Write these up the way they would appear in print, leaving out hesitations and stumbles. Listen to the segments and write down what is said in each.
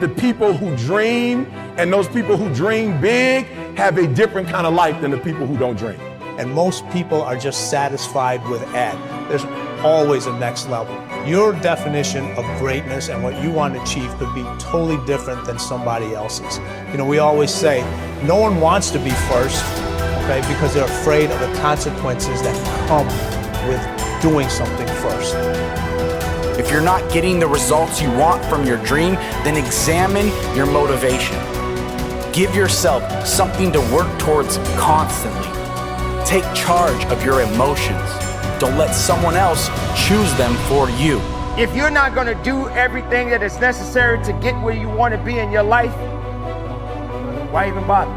the people who dream and those people who dream big have a different kind of life than the people who don't dream. And most people are just satisfied with Ed. There's always a next level. Your definition of greatness and what you want to achieve could be totally different than somebody else's. You know, we always say, no one wants to be first, okay, because they're afraid of the consequences that come with doing something first. If you're not getting the results you want from your dream, then examine your motivation. Give yourself something to work towards constantly. Take charge of your emotions. Don't let someone else choose them for you. If you're not going to do everything that is necessary to get where you want to be in your life, why even bother?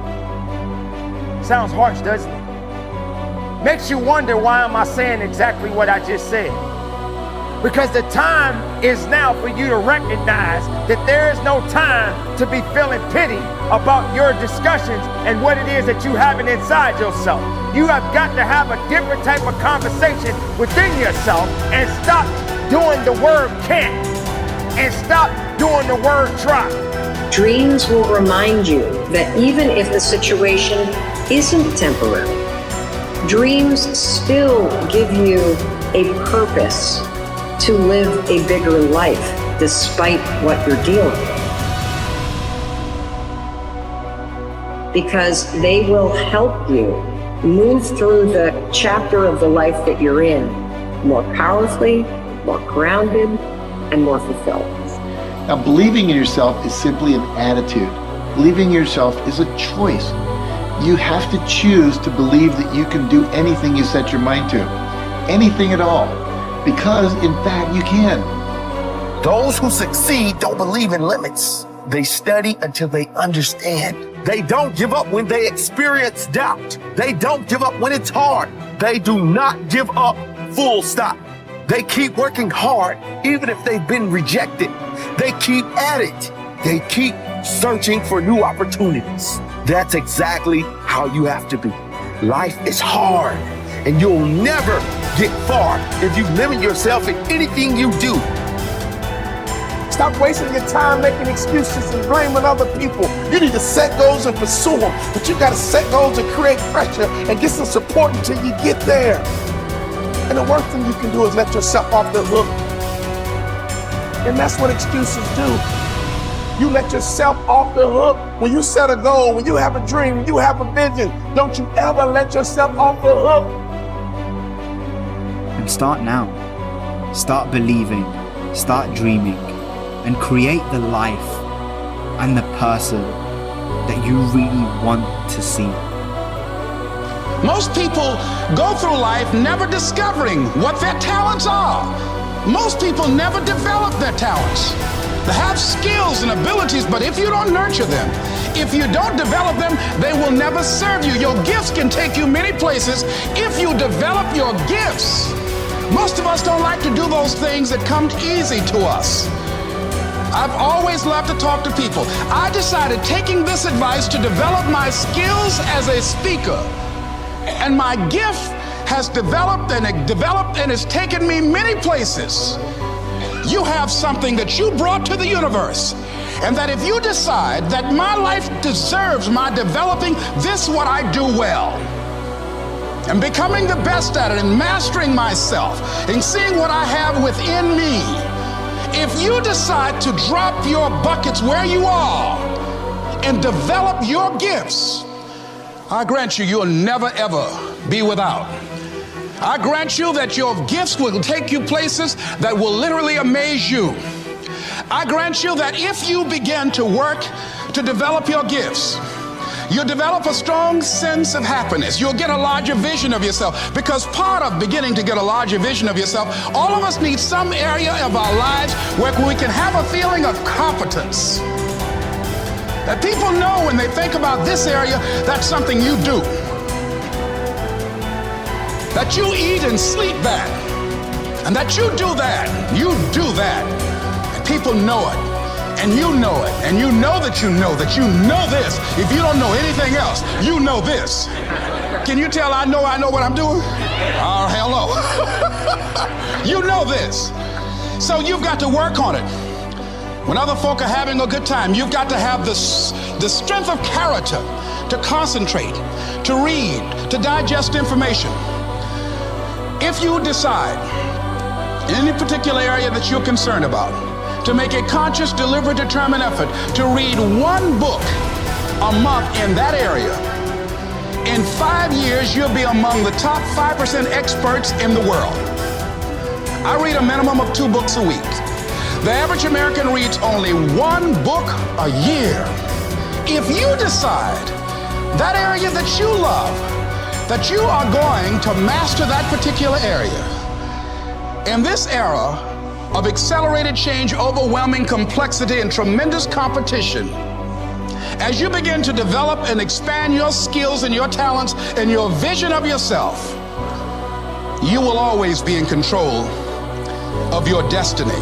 Sounds harsh, doesn't it? Makes you wonder, why am I saying exactly what I just said? Because the time is now for you to recognize that there is no time to be feeling pity about your discussions and what it is that you having inside yourself. You have got to have a different type of conversation within yourself and stop doing the word can't and stop doing the word try. Dreams will remind you that even if the situation isn't temporary, dreams still give you a purpose to live a bigger life despite what you're dealing with. Because they will help you move through the chapter of the life that you're in more powerfully, more grounded, and more fulfilled. Now, believing in yourself is simply an attitude. Believing in yourself is a choice. You have to choose to believe that you can do anything you set your mind to. Anything at all. Because, in fact, you can. Those who succeed don't believe in limits. They study until they understand. They don't give up when they experience doubt. They don't give up when it's hard. They do not give up, full stop. They keep working hard, even if they've been rejected. They keep at it. They keep searching for new opportunities. That's exactly how you have to be. Life is hard, and you'll never get far if you limit yourself in anything you do. Stop wasting your time making excuses and blaming other people. You need to set goals and pursue them, but you gotta set goals and create pressure and get some support until you get there. And the worst thing you can do is let yourself off the hook. And that's what excuses do. You let yourself off the hook. When you set a goal, when you have a dream, when you have a vision, don't you ever let yourself off the hook. And start now. Start believing, start dreaming, and create the life and the person that you really want to see. Most people go through life never discovering what their talents are. Most people never develop their talents. They have skills and abilities, but if you don't nurture them, if you don't develop them, they will never serve you. Your gifts can take you many places if you develop your gifts. Most of us don't like to do those things that come easy to us. I've always loved to talk to people. I decided, taking this advice, to develop my skills as a speaker. And my gift has developed and it's taken me many places. You have something that you brought to the universe. And that if you decide that my life deserves my developing this, what I do well, and becoming the best at it, and mastering myself, and seeing what I have within me, if you decide to drop your buckets where you are and develop your gifts, I grant you, you'll never ever be without. I grant you that your gifts will take you places that will literally amaze you. I grant you that if you begin to work to develop your gifts, you'll develop a strong sense of happiness. You'll get a larger vision of yourself, because part of beginning to get a larger vision of yourself, all of us need some area of our lives where we can have a feeling of competence. That people know when they think about this area, that's something you do. That you eat and sleep that. And that you do that. You do that. And people know it. And you know it, and you know that you know this. If you don't know anything else, you know this. Can you tell I know what I'm doing? Oh, hell no. You know this. So you've got to work on it. When other folk are having a good time, you've got to have the strength of character to concentrate, to read, to digest information. If you decide in any particular area that you're concerned about, to make a conscious, deliberate, determined effort to read one book a month in that area, in 5 years, you'll be among the top 5% experts in the world. I read a minimum of 2 books a week. The average American reads only 1 book a year. If you decide that area that you love, that you are going to master that particular area, in this era of accelerated change, overwhelming complexity, and tremendous competition, as you begin to develop and expand your skills and your talents and your vision of yourself, you will always be in control of your destiny.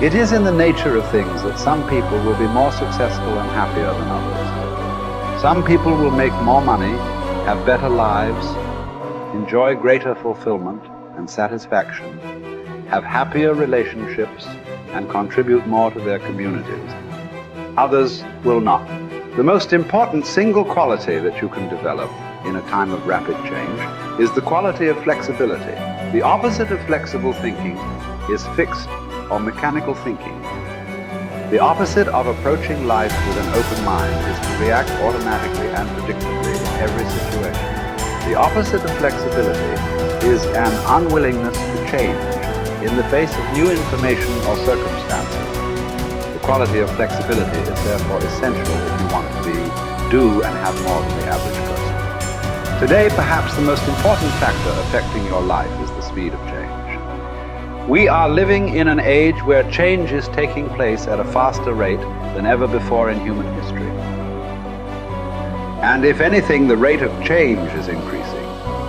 It is in the nature of things that some people will be more successful and happier than others. Some people will make more money, have better lives, enjoy greater fulfillment and satisfaction, have happier relationships, and contribute more to their communities. Others will not. The most important single quality that you can develop in a time of rapid change is the quality of flexibility. The opposite of flexible thinking is fixed or mechanical thinking. The opposite of approaching life with an open mind is to react automatically and predictably in every situation. The opposite of flexibility is an unwillingness to change in the face of new information or circumstances. The quality of flexibility is therefore essential if you want to do and have more than the average person. Today, perhaps the most important factor affecting your life is the speed of change. We are living in an age where change is taking place at a faster rate than ever before in human history. And if anything, the rate of change is increasing,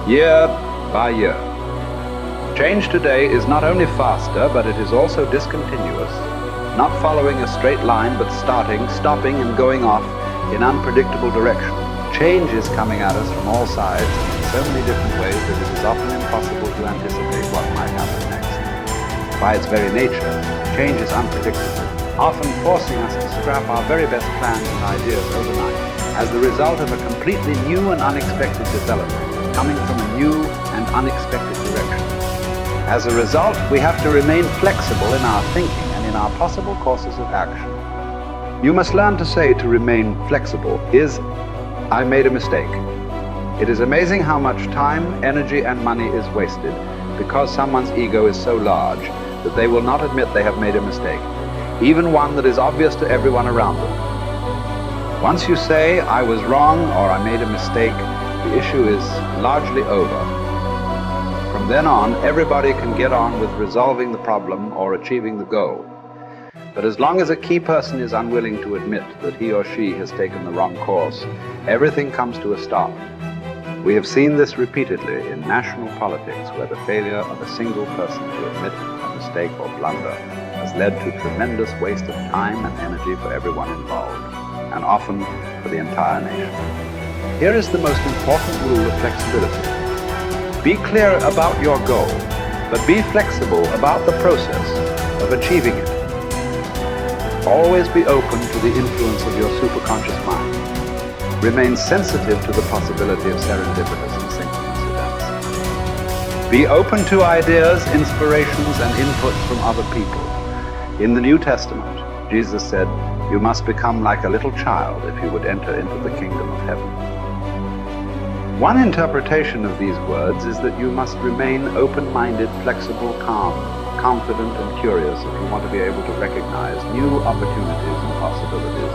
year by year. Change today is not only faster, but it is also discontinuous, not following a straight line, but starting, stopping, and going off in unpredictable direction. Change is coming at us from all sides in so many different ways that it is often impossible to anticipate what might happen next. By its very nature, change is unpredictable, often forcing us to scrap our very best plans and ideas overnight as the result of a completely new and unexpected development coming from a new and unexpected direction. As a result, we have to remain flexible in our thinking and in our possible courses of action. You must learn to say to remain flexible is, I made a mistake. It is amazing how much time, energy, and money is wasted because someone's ego is so large that they will not admit they have made a mistake, even one that is obvious to everyone around them. Once you say, I was wrong or I made a mistake, the issue is largely over. From then on, everybody can get on with resolving the problem or achieving the goal. But as long as a key person is unwilling to admit that he or she has taken the wrong course, everything comes to a stop. We have seen this repeatedly in national politics, where the failure of a single person to admit a mistake or blunder has led to tremendous waste of time and energy for everyone involved, and often for the entire nation. Here is the most important rule of flexibility. Be clear about your goal, but be flexible about the process of achieving it. Always be open to the influence of your superconscious mind. Remain sensitive to the possibility of serendipitous and synchronous events. Be open to ideas, inspirations, and inputs from other people. In the New Testament, Jesus said, "You must become like a little child if you would enter into the kingdom of heaven." One interpretation of these words is that you must remain open-minded, flexible, calm, confident, and curious if you want to be able to recognize new opportunities and possibilities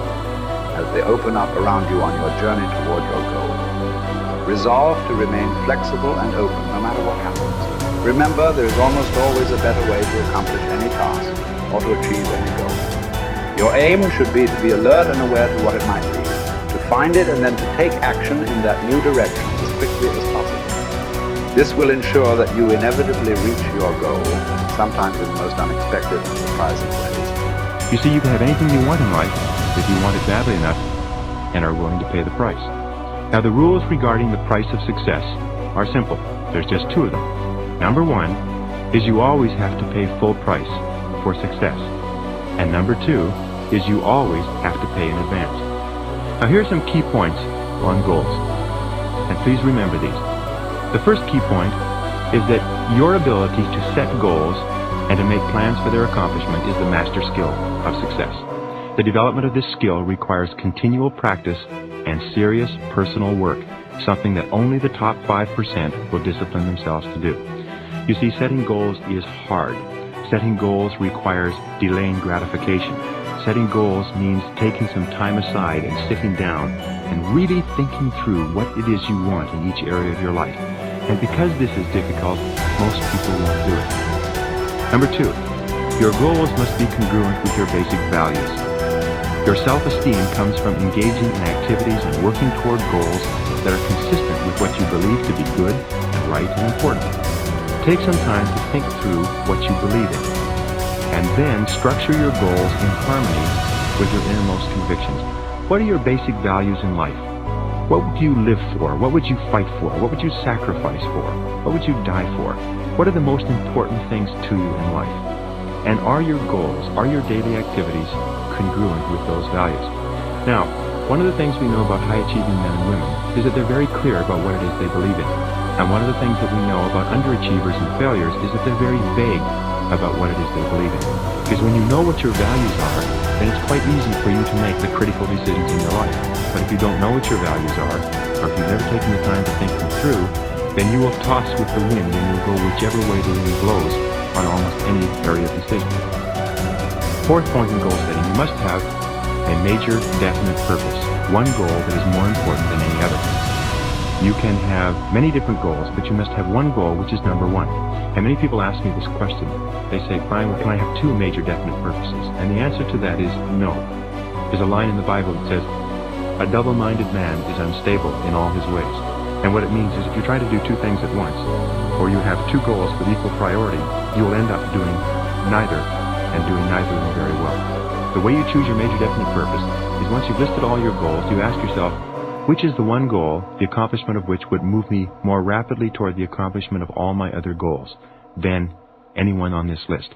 as they open up around you on your journey toward your goal. Resolve to remain flexible and open no matter what happens. Remember, there is almost always a better way to accomplish any task or to achieve any goal. Your aim should be to be alert and aware to what it might be, to find it and then to take action in that new direction as quickly as possible. This will ensure that you inevitably reach your goal, sometimes in the most unexpected and surprising ways. You see, you can have anything you want in life if you want it badly enough and are willing to pay the price. Now, the rules regarding the price of success are simple. There's just 2 of them. Number 1 is you always have to pay full price for success. And number 2 is you always have to pay in advance. Now here are some key points on goals, and please remember these. The first key point is that your ability to set goals and to make plans for their accomplishment is the master skill of success. The development of this skill requires continual practice and serious personal work, something that only the top 5% will discipline themselves to do. You see, setting goals is hard. Setting goals requires delaying gratification. Setting goals means taking some time aside and sitting down and really thinking through what it is you want in each area of your life. And because this is difficult, most people won't do it. Number 2, your goals must be congruent with your basic values. Your self-esteem comes from engaging in activities and working toward goals that are consistent with what you believe to be good and right and important. Take some time to think through what you believe in, and then structure your goals in harmony with your innermost convictions. What are your basic values in life? What would you live for? What would you fight for? What would you sacrifice for? What would you die for? What are the most important things to you in life? And are your goals, are your daily activities congruent with those values? Now, one of the things we know about high-achieving men and women is that they're very clear about what it is they believe in. And one of the things that we know about underachievers and failures is that they're very vague about what it is they believe in. Because when you know what your values are, then it's quite easy for you to make the critical decisions in your life. But if you don't know what your values are, or if you've never taken the time to think them through, then you will toss with the wind and you'll go whichever way the wind blows on almost any area of decision. Fourth point in goal setting, you must have a major, definite purpose. One goal that is more important than any other. You can have many different goals, but you must have one goal which is number one. And many people ask me this question. They say, Brian, well, can I have two major definite purposes? And the answer to that is no. There's a line in the Bible that says, a double-minded man is unstable in all his ways. And what it means is if you try to do two things at once, or you have two goals with equal priority, you will end up doing neither, and doing neither of them very well. The way you choose your major definite purpose is once you've listed all your goals, you ask yourself, which is the one goal, the accomplishment of which would move me more rapidly toward the accomplishment of all my other goals than anyone on this list?